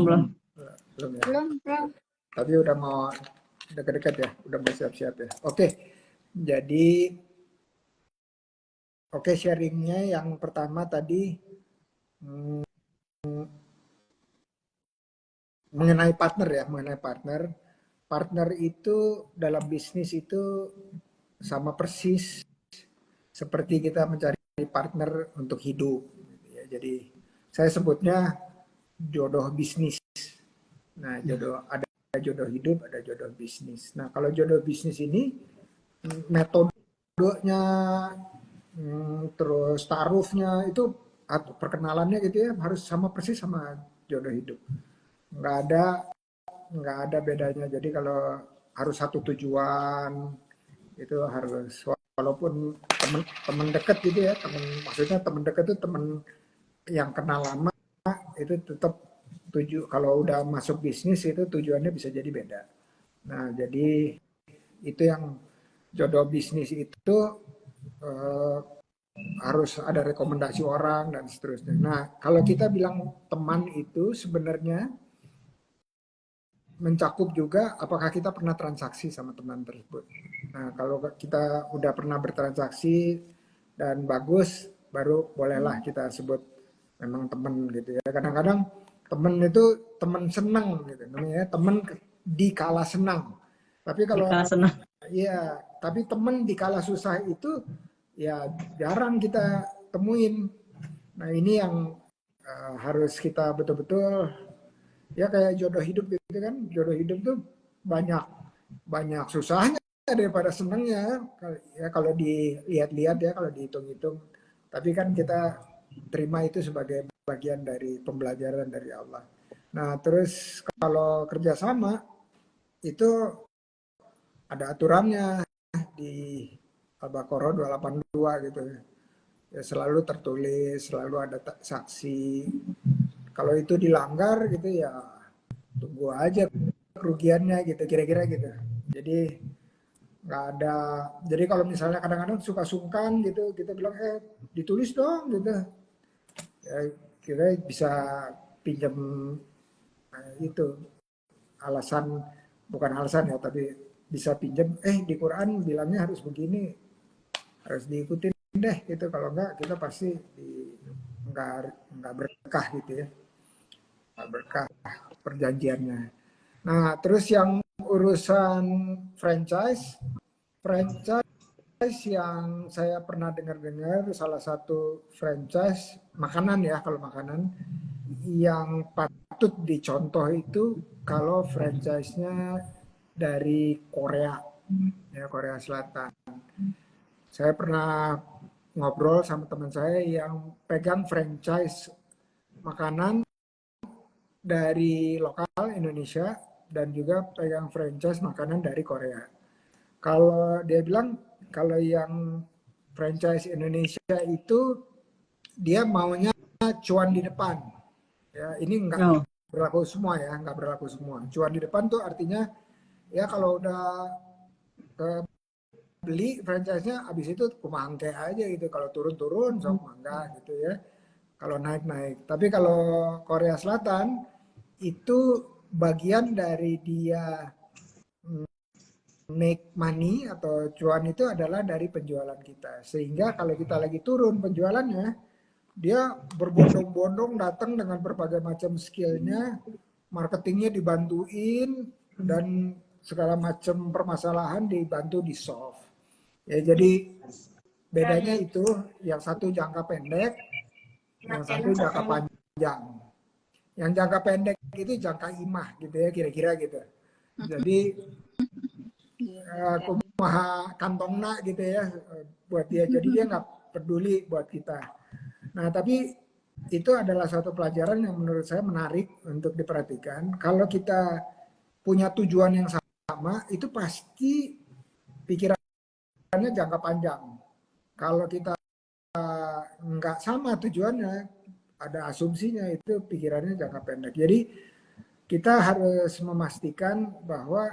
Belum ya. Belum, Prof. Tapi udah mau dekat-dekat ya, udah mau siap-siap ya. Oke, jadi oke sharingnya yang pertama tadi hmm, mengenai partner ya, mengenai partner. Partner itu dalam bisnis itu sama persis seperti kita mencari partner untuk hidup. Ya, jadi saya sebutnya jodoh bisnis. Nah, ada jodoh hidup, ada jodoh bisnis. Nah, kalau jodoh bisnis ini metodenya, terus taruhnya itu atau perkenalannya gitu ya harus sama persis sama jodoh hidup. Nggak ada nggak ada bedanya. Jadi kalau harus satu tujuan itu harus walaupun teman dekat gitu ya maksudnya teman dekat itu teman yang kenal lama itu tetap kalau udah masuk bisnis itu tujuannya bisa jadi beda. Nah jadi itu yang jodoh bisnis itu eh, harus ada rekomendasi orang dan seterusnya. Nah kalau kita bilang teman itu sebenarnya mencakup juga apakah kita pernah transaksi sama teman tersebut. Nah, kalau kita udah pernah bertransaksi dan bagus, baru bolehlah kita sebut memang teman gitu ya. Kadang-kadang teman itu teman senang gitu, namanya teman di kala senang. Tapi kalau Jika senang ya, tapi teman di kala susah itu ya jarang kita temuin. Nah, ini yang harus kita betul-betul ya kayak jodoh hidup gitu kan. Jodoh hidup tuh banyak banyak susahnya daripada senangnya ya kalau dilihat-lihat ya kalau dihitung-hitung, tapi kan kita terima itu sebagai bagian dari pembelajaran dari Allah. Nah terus kalau kerjasama itu ada aturannya di Al-Baqarah 282 gitu ya, selalu tertulis, selalu ada saksi. Kalau itu dilanggar gitu ya tunggu aja kerugiannya gitu kira-kira gitu. Jadi nggak ada, jadi kalau misalnya kadang-kadang suka sungkan gitu kita bilang ditulis dong gitu ya, kita bisa pinjam itu alasan, bukan alasan ya tapi bisa pinjam di Quran bilangnya harus begini, harus diikutin deh gitu, kalau enggak kita pasti nggak berkah gitu ya, nggak berkah perjanjiannya. Nah terus yang urusan franchise, franchise yang saya pernah dengar-dengar salah satu franchise makanan ya, kalau makanan yang patut dicontoh itu kalau franchise-nya dari Korea ya, Korea Selatan. Saya pernah ngobrol sama teman saya yang pegang franchise makanan dari lokal Indonesia dan juga pegang franchise makanan dari Korea. Kalau dia bilang kalau yang franchise Indonesia itu dia maunya cuan di depan. Ya, ini nggak Oh, berlaku semua ya, nggak berlaku semua. Cuan di depan tuh artinya ya kalau udah beli franchise-nya, habis itu kumangke aja gitu. Kalau turun-turun, sok mangga gitu ya. Kalau naik-naik. Tapi kalau Korea Selatan itu bagian dari dia make money atau cuan itu adalah dari penjualan kita. Sehingga kalau kita lagi turun penjualannya, dia berbondong-bondong datang dengan berbagai macam skillnya, marketingnya dibantuin, dan segala macam permasalahan dibantu di solve. Ya, jadi bedanya itu yang satu jangka pendek, yang satu jangka panjang. Yang jangka pendek itu jangka imah gitu ya, kira-kira gitu. Jadi kumaha kantongna gitu ya buat dia. Jadi dia nggak peduli buat kita. Nah, tapi itu adalah suatu pelajaran yang menurut saya menarik untuk diperhatikan. Kalau kita punya tujuan yang sama, itu pasti pikirannya jangka panjang. Kalau kita nggak sama tujuannya, ada asumsinya itu pikirannya jangka pendek. Jadi kita harus memastikan bahwa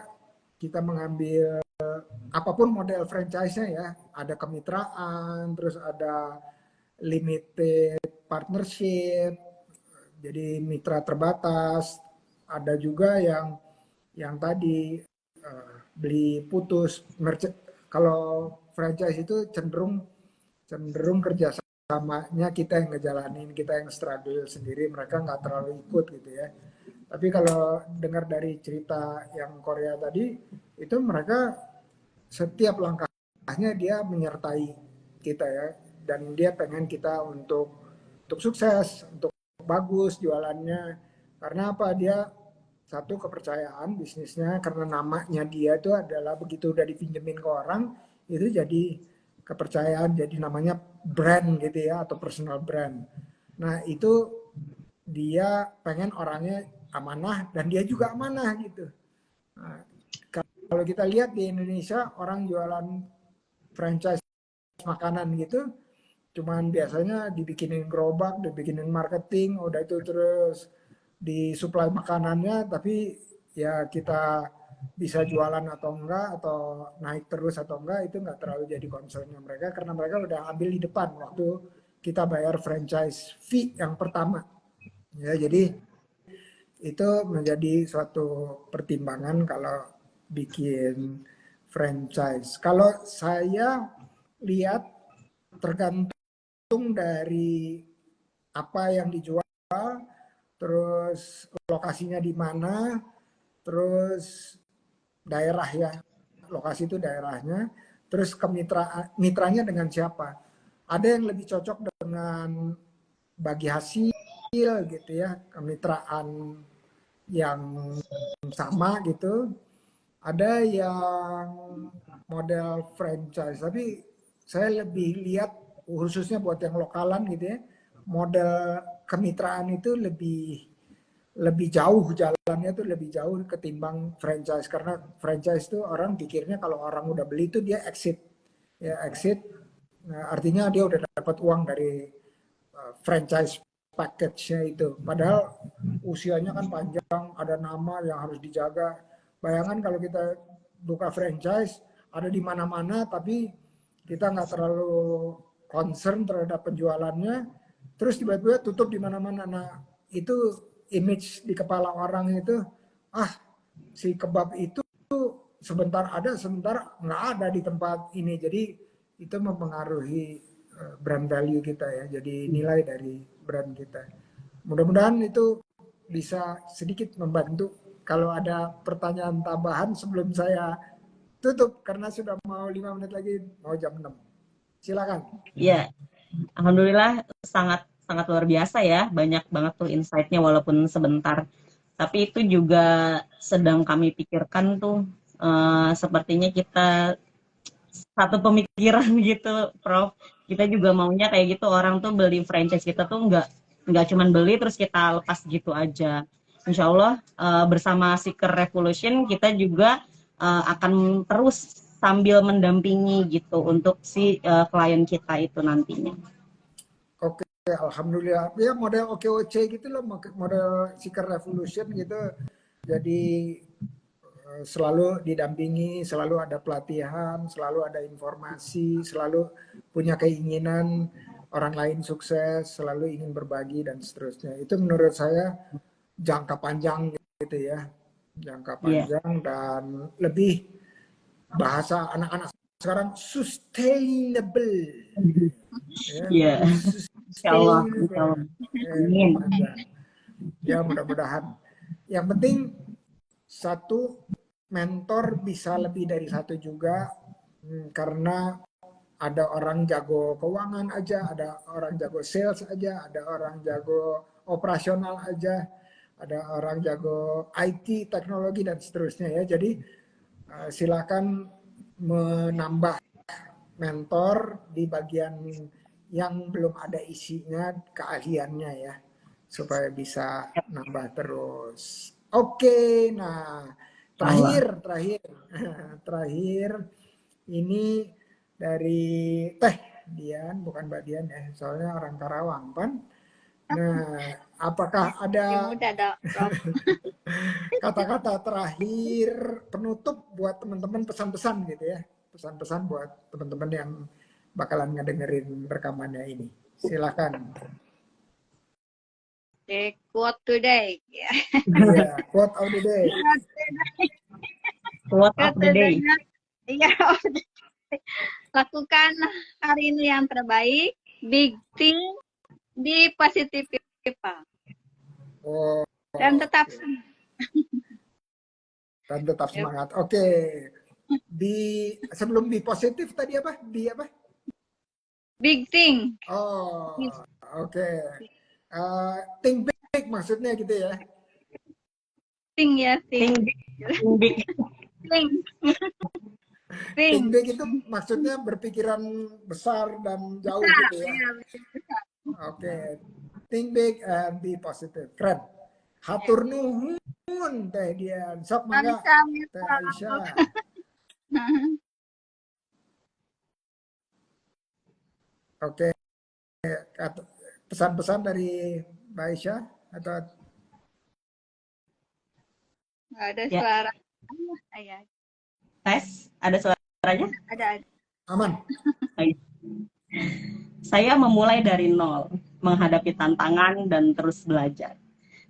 kita mengambil apapun model franchise-nya ya, ada kemitraan, terus ada limited partnership, jadi mitra terbatas, ada juga yang tadi beli putus. Kalau franchise itu cenderung kerjasamanya kita yang ngejalanin, kita yang struggle sendiri, mereka nggak terlalu ikut gitu ya. Tapi kalau dengar dari cerita yang Korea tadi, itu mereka setiap langkahnya dia menyertai kita ya, dan dia pengen kita untuk sukses, untuk bagus jualannya. Karena apa? Dia satu kepercayaan bisnisnya, karena namanya dia itu adalah begitu udah dipinjemin ke orang itu jadi kepercayaan, jadi namanya brand gitu ya, atau personal brand. Nah itu dia pengen orangnya amanah dan dia juga amanah gitu. Nah, kalau kita lihat di Indonesia orang jualan franchise makanan gitu, cuman biasanya dibikinin gerobak, dibikinin marketing, udah itu terus disuplai makanannya, tapi ya kita bisa jualan atau enggak, atau naik terus atau enggak, itu enggak terlalu jadi concernnya mereka, karena mereka udah ambil di depan waktu kita bayar franchise fee yang pertama. Ya, jadi itu menjadi suatu pertimbangan kalau bikin franchise. Kalau saya lihat tergantung dari apa yang dijual, terus lokasinya di mana, terus daerah ya, lokasi itu daerahnya, terus mitranya dengan siapa. Ada yang lebih cocok dengan bagi hasil gitu ya, kemitraan yang sama gitu. Ada yang model franchise, tapi saya lebih lihat khususnya buat yang lokalan gitu ya, model kemitraan itu lebih jauh, jalannya tuh lebih jauh ketimbang franchise. Karena franchise tuh orang pikirnya kalau orang udah beli itu dia exit ya, exit. Nah, artinya dia udah dapat uang dari franchise package-nya itu. Padahal usianya kan panjang, ada nama yang harus dijaga. Bayangkan kalau kita buka franchise, ada di mana-mana, tapi kita nggak terlalu concern terhadap penjualannya, terus tiba-tiba tutup di mana-mana. Nah, itu image di kepala orang itu, si kebab itu sebentar ada, sebentar nggak ada di tempat ini. Jadi itu mempengaruhi brand value kita ya, jadi nilai dari brand kita. Mudah-mudahan itu bisa sedikit membantu. Kalau ada pertanyaan tambahan sebelum saya tutup, karena sudah mau 5 menit lagi, mau jam 6. Silakan. iya. Alhamdulillah sangat sangat luar biasa ya, banyak banget tuh insight-nya walaupun sebentar. Tapi itu juga sedang kami pikirkan tuh, sepertinya kita satu pemikiran gitu, Prof. Kita juga maunya kayak gitu, orang tuh beli franchise kita tuh nggak cuman beli terus kita lepas gitu aja. Insya Allah bersama Seeker Revolution kita juga akan terus sambil mendampingi gitu untuk si klien kita itu nantinya. Oke, alhamdulillah. Ya model OKOC gitu loh, model Seeker Revolution gitu. Jadi selalu didampingi, selalu ada pelatihan, selalu ada informasi, selalu punya keinginan orang lain sukses, selalu ingin berbagi dan seterusnya. Itu menurut saya jangka panjang gitu ya. Jangka Iya. panjang dan lebih bahasa anak-anak sekarang sustainable. Ya, Iya. lebih Insya Allah. Insya sustainable. Allah. Amin. Panjang. Ya mudah-mudahan. Yang penting satu mentor bisa lebih dari satu juga, karena ada orang jago keuangan aja, ada orang jago sales aja, ada orang jago operasional aja, ada orang jago IT, teknologi dan seterusnya ya. Jadi silakan menambah mentor di bagian yang belum ada isinya keahliannya ya, supaya bisa nambah terus. Oke, nah Insya Allah. terakhir ini dari Teh Dian, bukan Mbak Dian ya, soalnya orang Karawang kan. Nah, apakah Masih ada muda dong, Prof. kata-kata terakhir penutup buat teman-teman, pesan-pesan gitu ya, pesan-pesan buat teman-teman yang bakalan ngedengerin rekamannya ini, silakan. The quote today. Ya. Iya, quote of the day. Quote of the day. Iya, lakukan hari ini yang terbaik. Big thing di positive people. Oh, Dan tetap dan tetap semangat. Oke, sebelum di positif tadi apa? Di apa? big thing. Oh, oke. Think big maksudnya gitu ya. Thing ya, Think thing. big. Think big. Thing. Think Thing. big itu maksudnya berpikiran besar dan jauh gitu ya. Iya, Oke, think big and be positive. Keren. Hatur nuhun Teh Dian. Sok mangga Teh Aisyah. Oke, pesan-pesan dari Mbak Aisyah atau nggak ada Ya. suara. Ya, Tes, ada suaranya? ada. aman? Saya memulai dari nol, menghadapi tantangan dan terus belajar.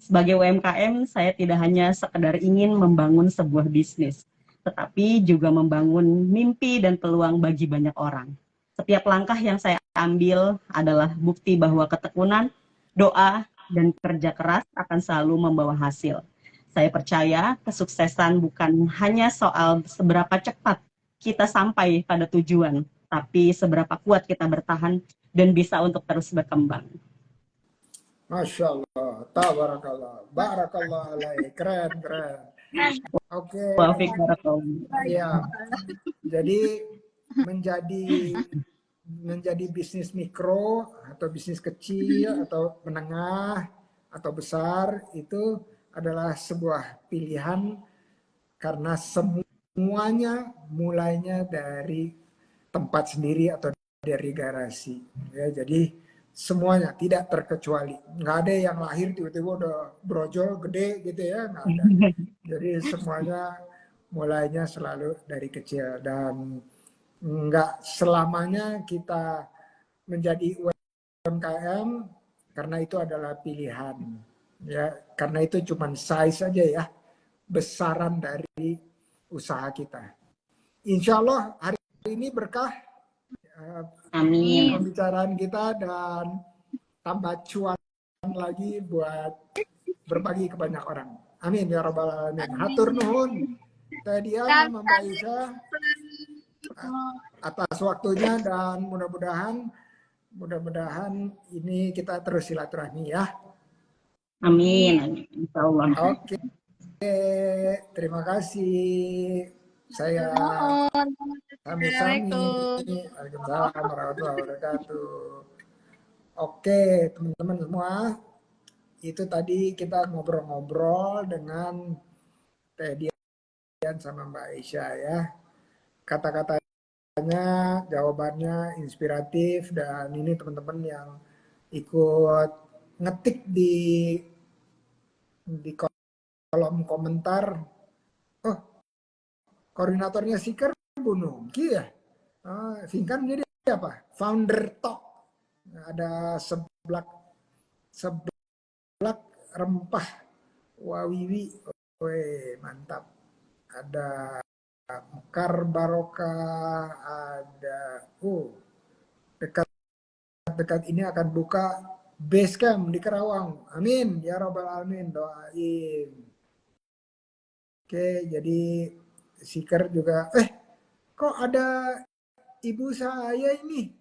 Sebagai UMKM, saya tidak hanya sekedar ingin membangun sebuah bisnis, tetapi juga membangun mimpi dan peluang bagi banyak orang. Setiap langkah yang saya ambil adalah bukti bahwa ketekunan, doa, dan kerja keras akan selalu membawa hasil. Saya percaya kesuksesan bukan hanya soal seberapa cepat kita sampai pada tujuan, tapi seberapa kuat kita bertahan dan bisa untuk terus berkembang. Masya Allah, tabarakallah, barakallah alaih, keren, keren. Oke, Wafiq barakallah. ya. Jadi menjadi bisnis mikro atau bisnis kecil atau menengah atau besar itu adalah sebuah pilihan, karena semuanya mulainya dari tempat sendiri atau dari garasi ya. Jadi semuanya tidak terkecuali, nggak ada yang lahir tiba-tiba udah brojol gede gitu ya, nggak ada. Jadi semuanya mulainya selalu dari kecil, dan nggak selamanya kita menjadi UMKM karena itu adalah pilihan ya, karena itu cuma size saja ya, besaran dari usaha kita. Insya Allah hari ini berkah Amin. pembicaraan kita dan tambah cuan lagi buat berbagi ke banyak orang. Amin ya rabbal alamin. Hatur nuhun Teh Dian sama Mbak Aisyah atas waktunya, dan mudah-mudahan ini kita terus silaturahmi ya. Amin. Insya Allah. Oke, terima kasih. Saya Sami-sami. Waalaikumsalam warahmatullahi wabarakatuh. Oke, teman-teman semua, itu tadi kita ngobrol-ngobrol dengan Teh Dian sama Mbak Aisyah ya. kata-katanya, jawabannya inspiratif, dan ini teman-teman yang ikut ngetik di kolom komentar, oh koordinatornya Seeker Bu Nugi ya, singkatnya dia apa? Founder Talk. Ada seblak rempah wawiwi, weh mantap. Ada Mekar Barokah, ada dekat ini akan buka base camp di Kerawang. Amin ya robbal alamin, doain. Oke, jadi Seeker juga kok ada ibu saya ini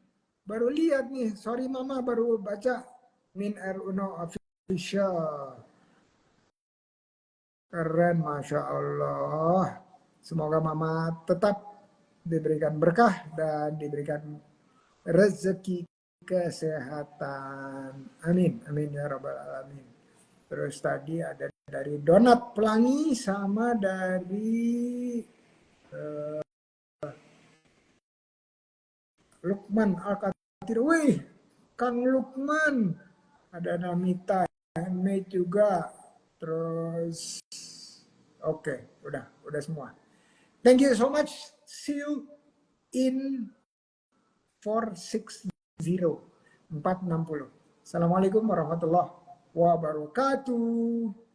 baru lihat nih, sorry mama baru baca. Min Uno official, keren masya Allah. Semoga mama tetap diberikan berkah dan diberikan rezeki kesehatan. Amin, amin ya rabbal alamin. Terus tadi ada dari Donat Pelangi sama dari Lukman Al-Katir. Wih, Kang Lukman. Ada Namita handmade juga. Terus oke, udah semua. Thank you so much. See you in 460 460. Assalamualaikum warahmatullahi wabarakatuh.